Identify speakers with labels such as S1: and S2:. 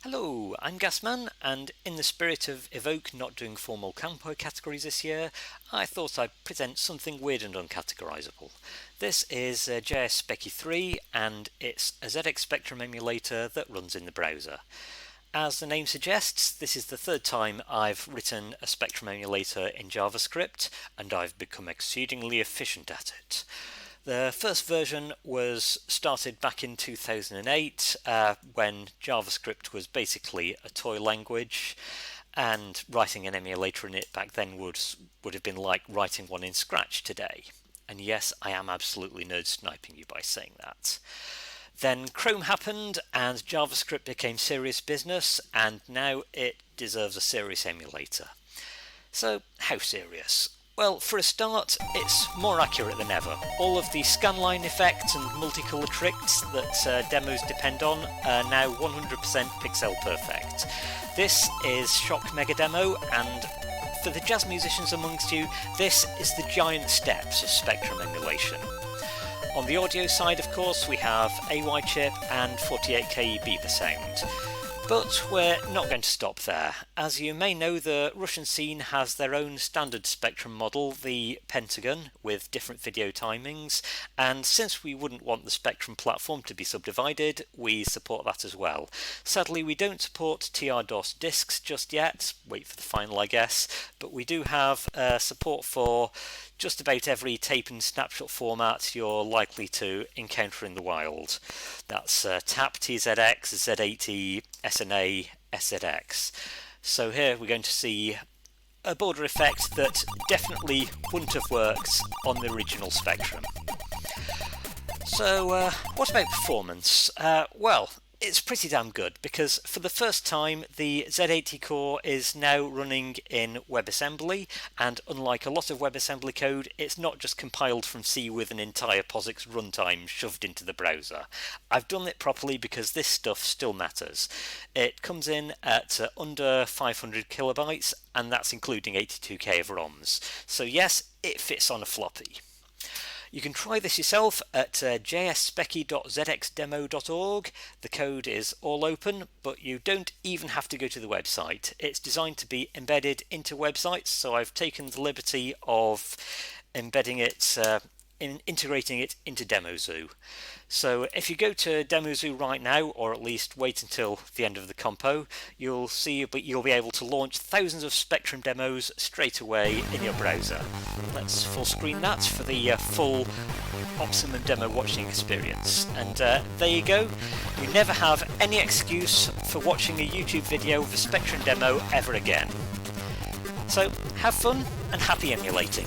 S1: Hello, I'm Gasman, and in the spirit of Evoke not doing formal campo categories this year, I thought I'd present something weird and uncategorizable. This is JSSpeccy 3, and it's a ZX Spectrum emulator that runs in the browser. As the name suggests, this is the third time I've written a Spectrum emulator in JavaScript, and I've become exceedingly efficient at it. The first version was started back in 2008 when JavaScript was basically a toy language, and writing an emulator in it back then would have been like writing one in Scratch today. And yes, I am absolutely nerd sniping you by saying that. Then Chrome happened and JavaScript became serious business, and now it deserves a serious emulator. So, how serious? Well, for a start, it's more accurate than ever. All of the scanline effects and multicolour tricks that demos depend on are now 100% pixel perfect. This is Shock Mega Demo, and for the jazz musicians amongst you, this is the giant steps of Spectrum emulation. On the audio side, of course, we have AY chip and 48K beeper sound. But we're not going to stop there. As you may know, the Russian scene has their own standard Spectrum model, the Pentagon, with different video timings, and since we wouldn't want the Spectrum platform to be subdivided, we support that as well. Sadly, we don't support TR-DOS disks just yet, wait for the final I guess, but we do have support for just about every tape and snapshot format you're likely to encounter in the wild. That's TAP, TZX, Z80, SNA, SZX. So here we're going to see a border effect that definitely wouldn't have worked on the original Spectrum. So what about performance? Well, it's pretty damn good, because for the first time the Z80 core is now running in WebAssembly, and unlike a lot of WebAssembly code, it's not just compiled from C with an entire POSIX runtime shoved into the browser. I've done it properly because this stuff still matters. It comes in at under 500 kilobytes, and that's including 82k of ROMs. So yes, it fits on a floppy. You can try this yourself at jsspecky.zxdemo.org. The code is all open, but you don't even have to go to the website. It's designed to be embedded into websites, so I've taken the liberty of embedding it, integrating it into DemoZoo. So if you go to DemoZoo right now, or at least wait until the end of the compo, you'll be able to launch thousands of Spectrum demos straight away in your browser. Let's full screen that for the full optimum demo watching experience. And there you go. You never have any excuse for watching a YouTube video of a Spectrum demo ever again. So have fun and happy emulating.